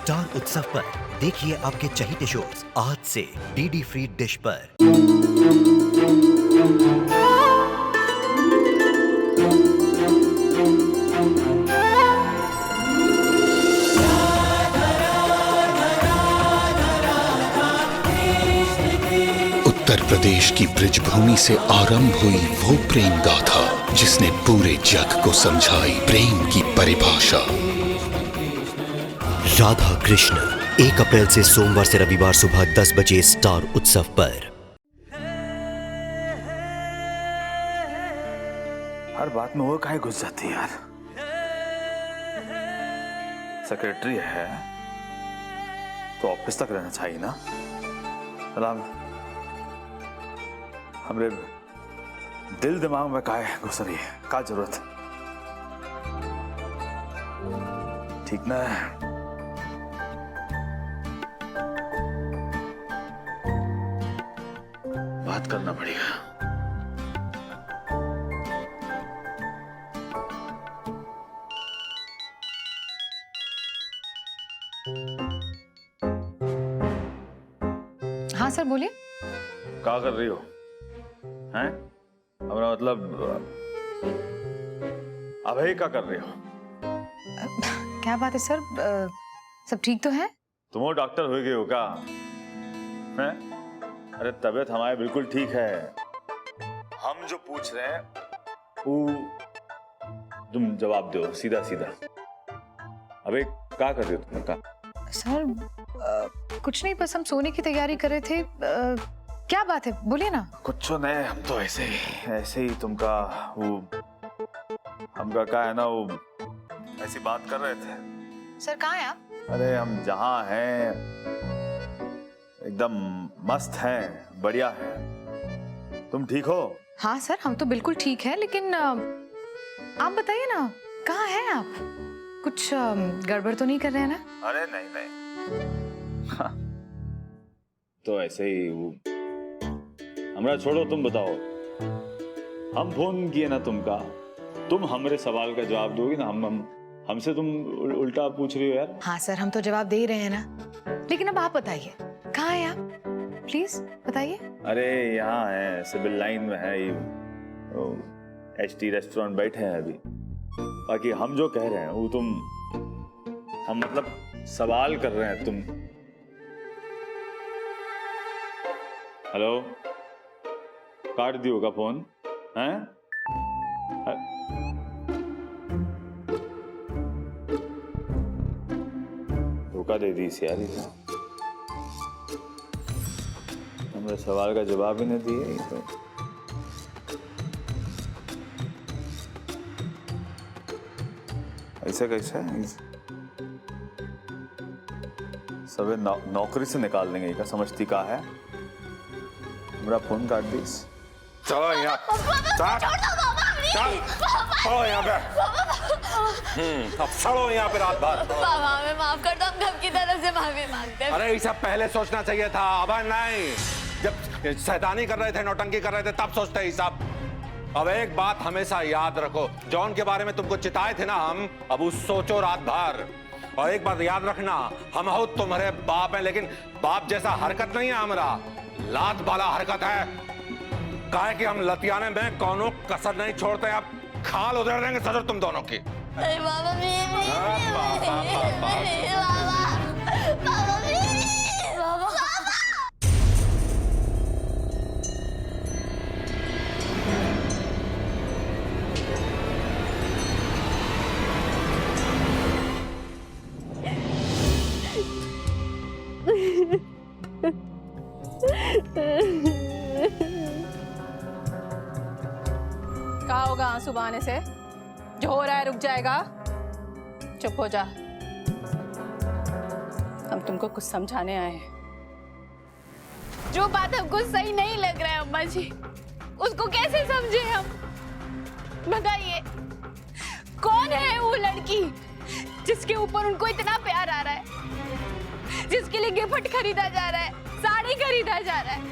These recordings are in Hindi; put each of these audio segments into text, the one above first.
स्टार उत्सव पर देखिए आपके चहीते शोज आज से डीडी फ्री डिश पर। उत्तर प्रदेश की ब्रिजभूमि से आरंभ हुई वो प्रेम गाथा जिसने पूरे जग को समझाई प्रेम की परिभाषा। राधा कृष्ण 1 अप्रैल से सोमवार से रविवार सुबह 10 बजे स्टार उत्सव पर। हर बात में वो काहे घुस जाती है यार। सेक्रेटरी है तो ऑफिस तक रहना चाहिए ना। सलाम हमरे दिल दिमाग में काहे घुस रही है, का जरूरत ठीक ना है। बात करना पड़ेगा। हाँ सर बोलिए। क्या कर रही हो हैं? हमारा मतलब अभी क्या कर रही हो? क्या बात है सर, सब ठीक तो है? तुम वो डॉक्टर हो गए हो क्या हैं? अरे तबीयत हमारी बिल्कुल ठीक है। हम जो पूछ रहे हैं वो तुम जवाब दो सीधा सीधा। अबे क्या कर रही हो तुम? का सर कुछ नहीं, बस हम सोने की तैयारी कर रहे थे। क्या बात है बोलिए ना। कुछ नहीं, हम तो ऐसे ही तुमका वो हमका क्या है ना वो ऐसी बात कर रहे थे। सर कहाँ हैं आप? अरे हम जहाँ हैं एकदम मस्त हैं, बढ़िया हैं। तुम ठीक हो? हाँ सर हम तो बिल्कुल ठीक है, लेकिन आप बताइए ना कहाँ हैं आप? कुछ गड़बड़ तो नहीं कर रहे हैं ना? अरे नहीं हाँ। तो ऐसे ही वो हमरा छोड़ो, तुम बताओ। हम फोन किए ना तुमका, तुम हमारे सवाल का जवाब दोगी ना। हमसे तुम उल्टा पूछ रही हो यार। हाँ सर हम तो जवाब दे ही रहे हैं ना, लेकिन अब आप बताइए कहाँ हैं आप, प्लीज बताइए। अरे यहाँ है, सिविल लाइन में है, HT रेस्टोरेंट बैठे हैं अभी। बाकी हम जो कह रहे हैं वो हम मतलब सवाल कर रहे हैं तुम। हेलो, काट दियो का फोन हैं? धोखा दे दी यार, हमारे सवाल का जवाब ही नहीं दिए तो। ऐसे कैसे सबे नौकरी से निकाल देंगे क्या? समझती का है? मेरा फोन काट दी। चलो यहाँ, चलो यहाँ पे। अब सड़ो यहाँ पे रात भर। पापा हमें माफ कर दो, हम कब की तरफ से माफी मांगते हैं। अरे ये सब पहले सोचना चाहिए था, अब नहीं। जब शैतानी कर रहे थे, नौटंकी कर रहे थे, तब सोचते ही सब। अब एक बात हमेशा याद रखो, जॉन के बारे में तुमको चिताए थे ना हम, अब उस सोचो रात भर। और एक बात याद रखना, हम हो तुम्हारे बाप हैं, लेकिन बाप जैसा हरकत नहीं है हमारा, लात वाला हरकत है। काहे कि हम लतियाने में कौनो कसर नहीं छोड़ते। अब खाल उधेड़ देंगे सजर तुम दोनों की। अरे बाबा क्या होगा आंसू बहाने से? जो हो रहा है रुक जाएगा। चुप हो जा, हम तुमको कुछ समझाने आए हैं। जो बात हमको सही नहीं लग रहा है अम्मा जी, उसको कैसे समझे हम? बताइए कौन है वो लड़की जिसके ऊपर उनको इतना प्यार आ रहा है, जिसके लिए गिफ्ट खरीदा जा रहा है, साड़ी खरीदा जा रहा है।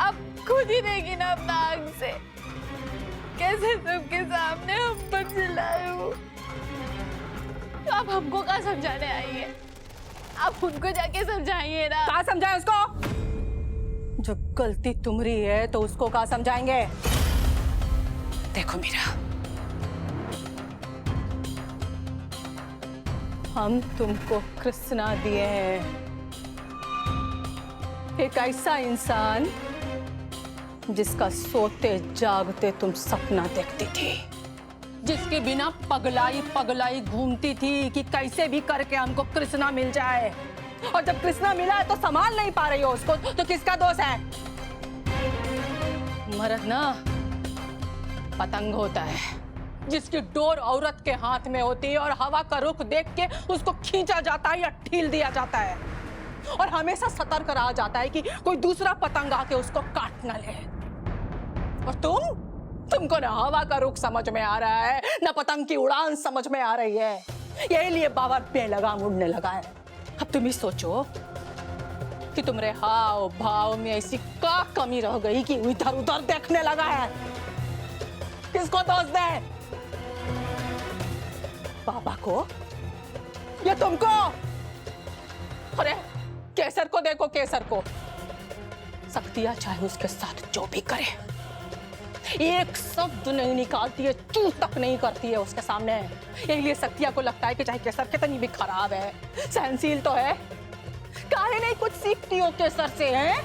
अब खुद ही देगी ना अपना आंख से कैसे सबके सामने हम पर चिल्लाए वो। तो अब हमको क्या समझाने आई है? आप उनको जाके समझाइए ना। कहाँ समझाए उसको? जो गलती तुम्हारी है तो उसको कहाँ समझाएंगे? देखो मीरा, हम तुमको कृष्णा दिए हैं, एक ऐसा इंसान जिसका सोते जागते तुम सपना देखती थी, जिसके बिना पगलाई पगलाई घूमती थी कि कैसे भी करके हमको कृष्णा मिल जाए, और जब कृष्णा मिला है तो संभाल नहीं पा रही हो उसको, तो किसका दोष है? मर्द ना पतंग होता है, जिसकी डोर औरत के हाथ में होती है और हवा का रुख देख के उसको खींचा जाता है या ढील दिया जाता है, और हमेशा सतर्क रहा जाता है कि कोई दूसरा पतंग आके उसको काट ना ले। और तुमको ना हवा का रुख समझ में आ रहा है, ना पतंग की उड़ान समझ में आ रही है, यही लिए बाबा बेलगाम उड़ने लगा है। अब तुम ही सोचो कि तुम्हारे हाव भाव में ऐसी क्या कमी रह गई कि इधर उधर देखने लगा है? किसको दोष दे? बाबा को या तुमको? अरे केसर को देखो, केसर को शक्तियां चाहे उसके साथ जो भी करे, एक शब्द नहीं निकालती है, चू तक नहीं करती है उसके सामने। यही लिए शक्तियां को लगता है कि चाहे केसर कितनी भी खराब है, सहनशील तो है, काहे नहीं कुछ सीखती हो केसर से? है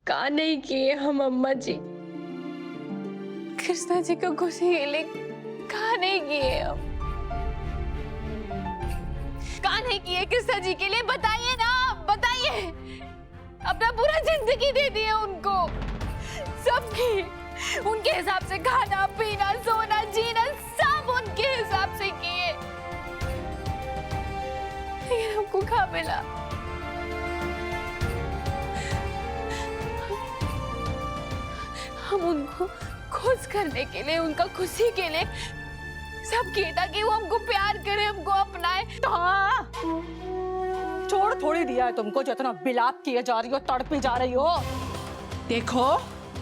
का नहीं किए हम अम्मा जी, कृष्णा जी को खुशी के लिए का नहीं किए हम, का नहीं किए कृष्णा जी के लिए? बताइए ना, बताइए। अपना पूरा जिंदगी दे दी है उनको, सबकी उनके हिसाब से खाना पीना सोना जीना सब उनके हिसाब से किए, लेकिन हमको क्या मिला? हम उनको खुश करने के लिए, उनका खुशी के लिए सब किया ताकि वो हमको प्यार करे, हमको अपनाए। तो हाँ, छोड़ थोड़ी दिया है तुमको, जितना बिलाप किए जा रही हो, तड़पी जा रही हो। देखो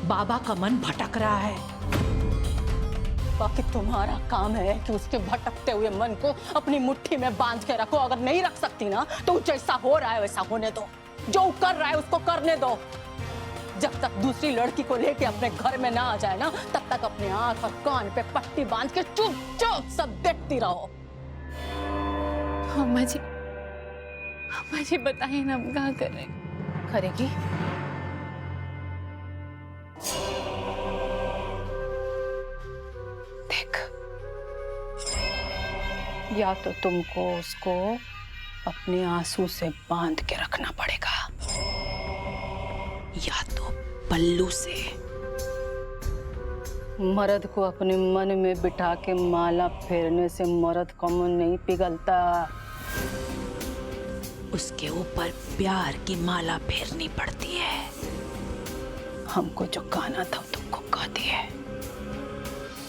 बाबा का मन भटक रहा है, बाकी तुम्हारा काम है कि उसके भटकते हुए मन को अपनी मुट्ठी में बांध के रखो। अगर नहीं रख सकती ना तो जैसा हो रहा है वैसा होने दो, जो कर रहा है उसको करने दो। जब तक दूसरी लड़की को लेके अपने घर में ना आ जाए ना, तब तक अपने आंख और कान पे पट्टी बांध के चुपचाप सब देखती रहो। अम्मा जी बताइए ना, हम क्या करें? करेगी? देख, या तो तुमको उसको अपने आंसू से बांध के रखना पड़ेगा, या तो पल्लू से। मर्द को अपने मन में बिठा के माला फेरने से मर्द का मन नहीं पिघलता, उसके ऊपर प्यार की माला फेरनी पड़ती है। हमको जो कहना था तुमको कह दिया,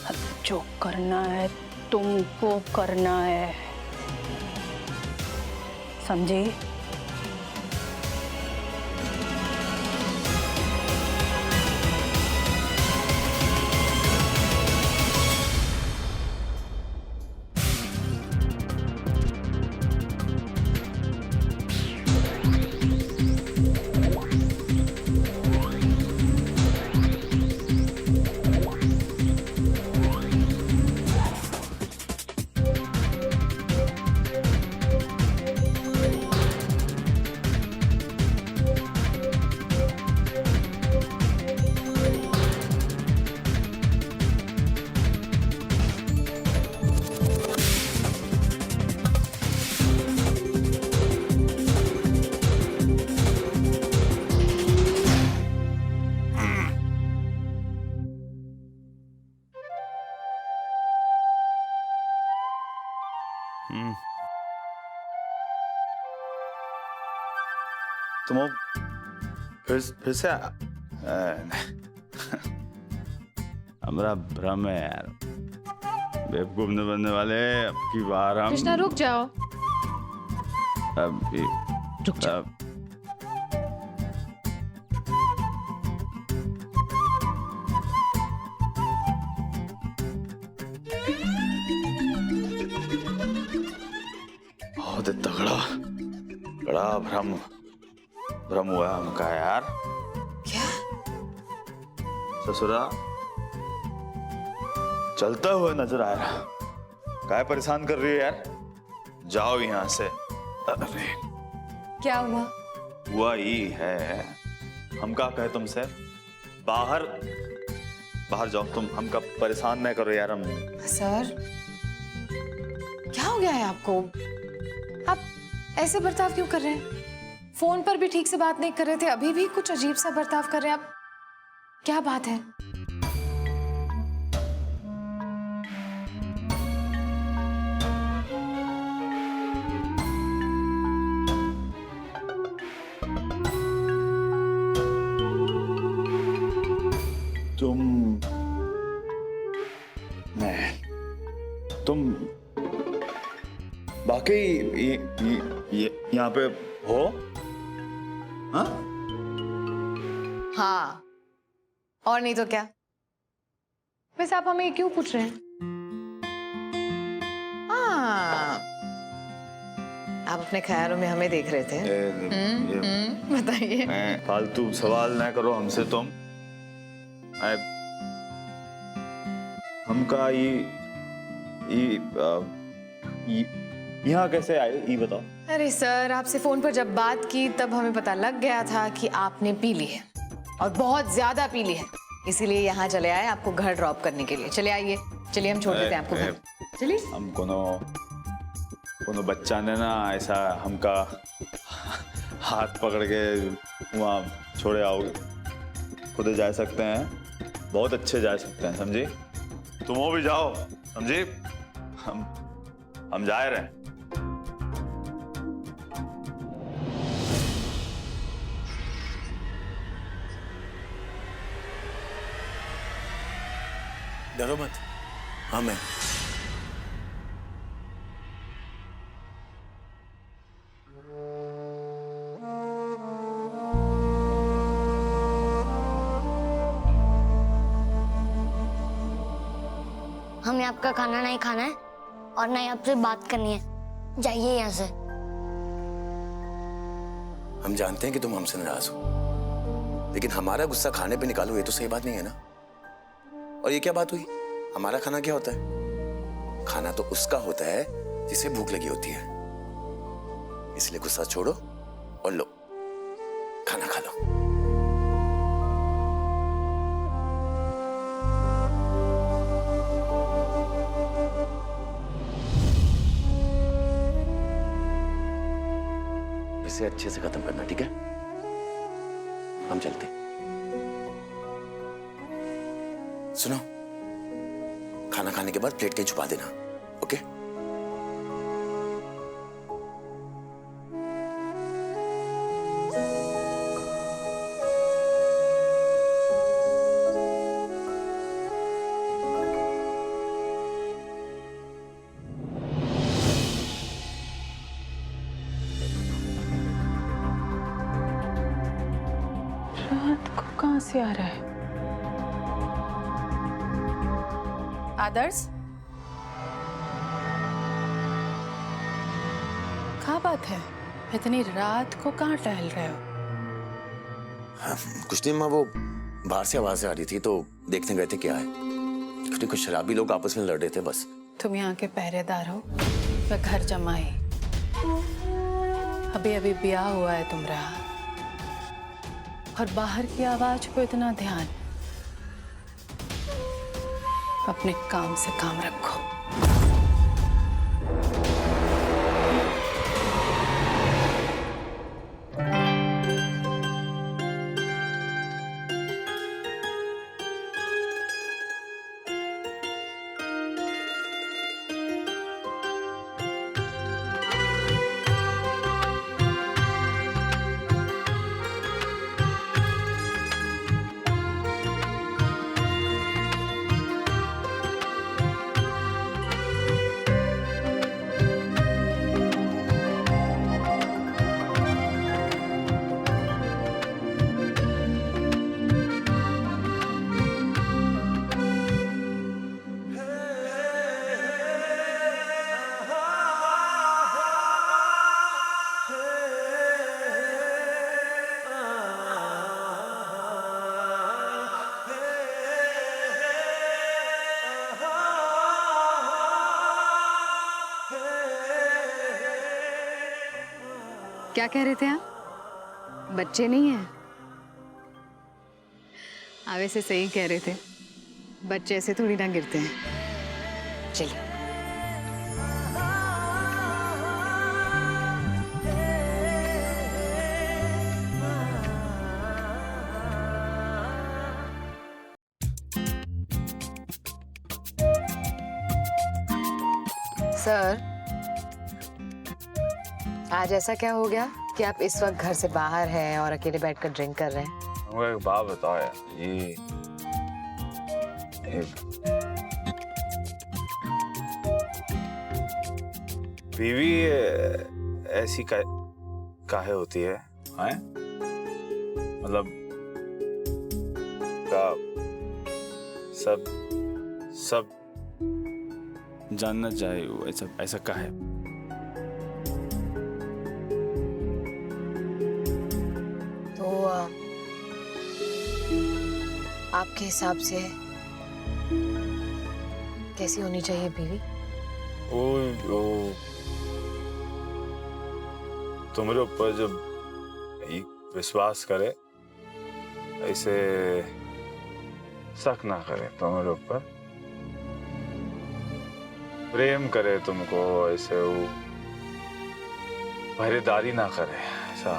अब जो करना है तुमको करना है, समझी? तुम फिर से हमारा भ्रम है यार, बेवकूफ न बनने वाले। अब की बार हम कृष्णा रुक जाओ, रुक जाओ। बहुत ही तगड़ा बड़ा भ्रम हुआ है हमका यार। क्या? ससुरा चलता हुआ नजर आ रहा। काय परेशान कर रही है यार, जाओ यहाँ से। अरे क्या हुआ? हुआ ही है, हम क्या कहे तुमसे, बाहर जाओ तुम, हमका परेशान नहीं करो यार। हम सर क्या हो गया है आपको? आप ऐसे बर्ताव क्यों कर रहे हैं? फोन पर भी ठीक से बात नहीं कर रहे थे, अभी भी कुछ अजीब सा बर्ताव कर रहे हैं आप। क्या बात है? तुम वाकई यहाँ पे हो? हाँ? हाँ, और नहीं तो क्या। वैसे आप हमें क्यों पूछ रहे हैं? हाँ, आप अपने ख्यालों में हमें देख रहे थे। बताइए। फालतू सवाल ना करो हमसे तुम। हमका यहाँ कैसे आए ये बताओ। अरे सर, आपसे फोन पर जब बात की तब हमें पता लग गया था कि आपने पी ली है और बहुत ज्यादा पी ली है, इसीलिए यहाँ चले आए आपको घर ड्रॉप करने के लिए। चले आइए, चलिए हम छोड़ देते हैं आपको घर। चलिए। हम कोनो बच्चा ने ना ऐसा हमका हाथ पकड़ के वहाँ छोड़े आओगे, खुद जा सकते हैं, बहुत अच्छे जा सकते हैं, समझी? तुम भी जाओ, समझी? हम जा रहे हैं। डरो मत, हाँ मैं। हमें आपका खाना नहीं खाना है और ना ही आपसे बात करनी है। जाइए यहाँ से। हम जानते हैं कि तुम हमसे नाराज हो, लेकिन हमारा गुस्सा खाने पे निकालो ये तो सही बात नहीं है ना। और ये क्या बात हुई? हमारा खाना क्या होता है? खाना तो उसका होता है जिसे भूख लगी होती है। इसलिए गुस्सा छोड़ो और लो खाना खा लो। इसे अच्छे से खत्म करना, ठीक है? हम चलते। सुनो, खाना खाने के बाद प्लेट कहीं छुपा देना, ओके? रात को कहां से आ रहा है? आदर्श, क्या बात है? इतनी रात को कहाँ टहल रहे हो? कुछ नहीं माँ, वो बाहर से आवाजें आ रही थी तो देखने गए थे क्या है। कुछ शराबी लोग आपस में लड़ रहे थे बस। तुम यहाँ के पहरेदार हो या घर जमाई? अभी अभी ब्याह हुआ है तुम्हारा और बाहर की आवाज को इतना ध्यान। अपने काम से काम रखो। क्या कह रहे थे आप? बच्चे नहीं हैं? आप वैसे सही कह रहे थे, बच्चे ऐसे थोड़ी ना गिरते हैं। चलिए। सर, आज ऐसा क्या हो गया कि आप इस वक्त घर से बाहर हैं और अकेले बैठकर ड्रिंक कर रहे हैं? मुझे एक बात बताओ यार, ये बीवी ऐसी काहे होती है, हैं? मतलब का सब जानना चाहिए वो ऐसा काहे? तो आपके हिसाब से कैसी होनी चाहिए बीवी? वो तुम्हारे ऊपर जब विश्वास करे, ऐसे शक ना करे तुम्हारे ऊपर, प्रेम करे तुमको, ऐसे वो पहरेदारी ना करे, ऐसा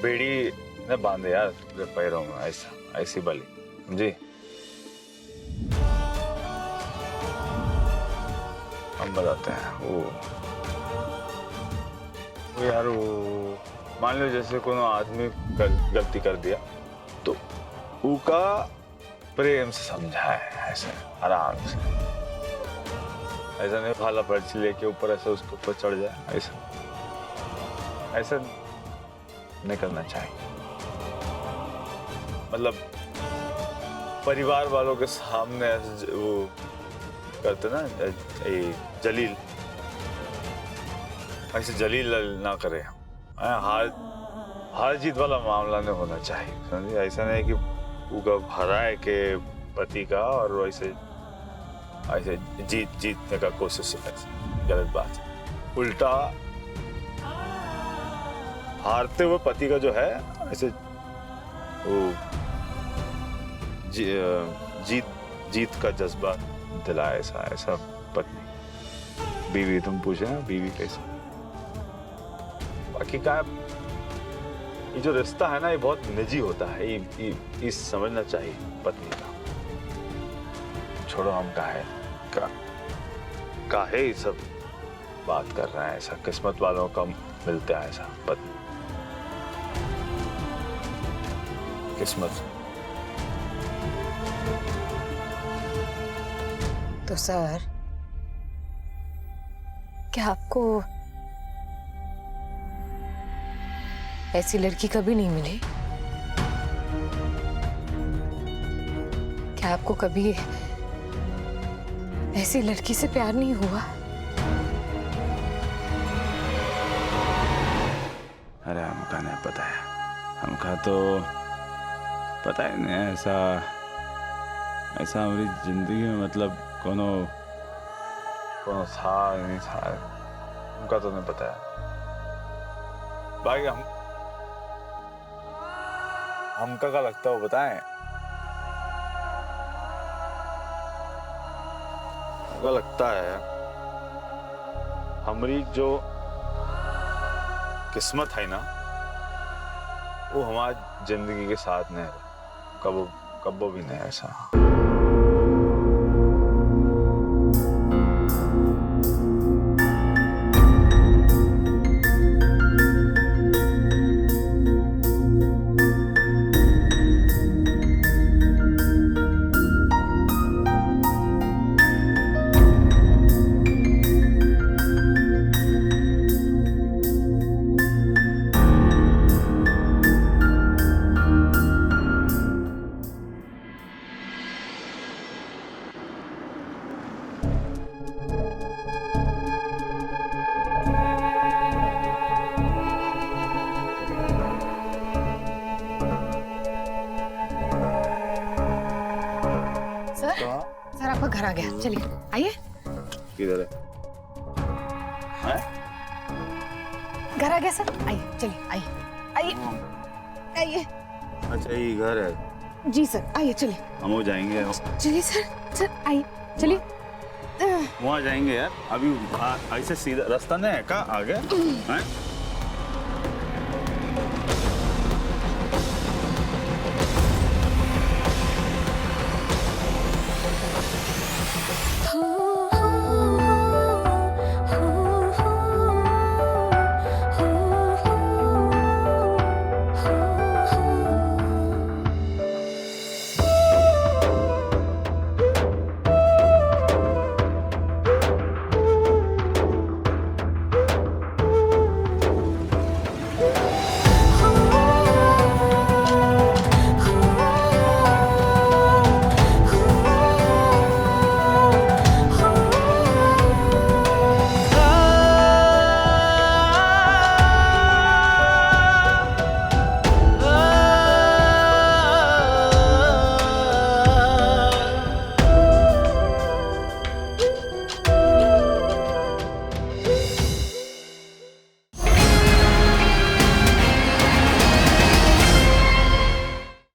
बेड़ी न बांधे यार तुझे पैरों में, ऐसी बली, समझी? हम बताते हैं वो यार, वो मान लो जैसे कोई आदमी गलती कर दिया तो उसका प्रेम से समझाए, ऐसे आराम से, ऐसा नहीं भाला पर्ची लेके ऊपर ऐसे उसके ऊपर चढ़ जाए, ऐसा नहीं करना चाहिए। मतलब परिवार वालों के सामने वो करते ना जलील, ऐसे जलील ना करे। हार जीत वाला मामला नहीं होना चाहिए, समझे? ऐसा नहीं कि उगा हराए के पति का और ऐसे जीतने का कोशिश है, गलत बात है। उल्टा हारते हुए पति का जो है ऐसे वो जीत का जज्बा दिलाए, ऐसा पत्नी। बीवी तुम पूछे ना, बीवी कैसे? बाकी का ये जो रिश्ता है ना, ये बहुत निजी होता है, ये समझना चाहिए पत्नी का। छोड़ो हम काहे ये सब बात कर रहे हैं, ऐसा किस्मत वालों का मिलता है ऐसा पत्नी, किस्मत। तो सर, क्या आपको ऐसी लड़की कभी नहीं मिली? क्या आपको कभी ऐसी लड़की से प्यार नहीं हुआ? अरे हमका नहीं पता है, हमका तो पता ही नहीं, ऐसा हमारी जिंदगी में मतलब कोनो था नहीं था, हमका तो नहीं पता है। बाकी हमका क्या लगता है वो बताएं? हमका लगता है हमारी जो किस्मत है ना, वो हमारी जिंदगी के साथ नहीं है, कबो भी नहीं ऐसा। सर, आपका घर आ गया, चलिए आइए। किधर है? घर आ गया सर, आइए चलिए, आइए आइए आइए। अच्छा ये घर है? जी सर, आइए चलिए। हम हो जाएंगे। चलिए सर, सर आइए चलिए। वहाँ जाएंगे यार, अभी ऐसे सीधा रास्ता नहीं है का आगे? हैं?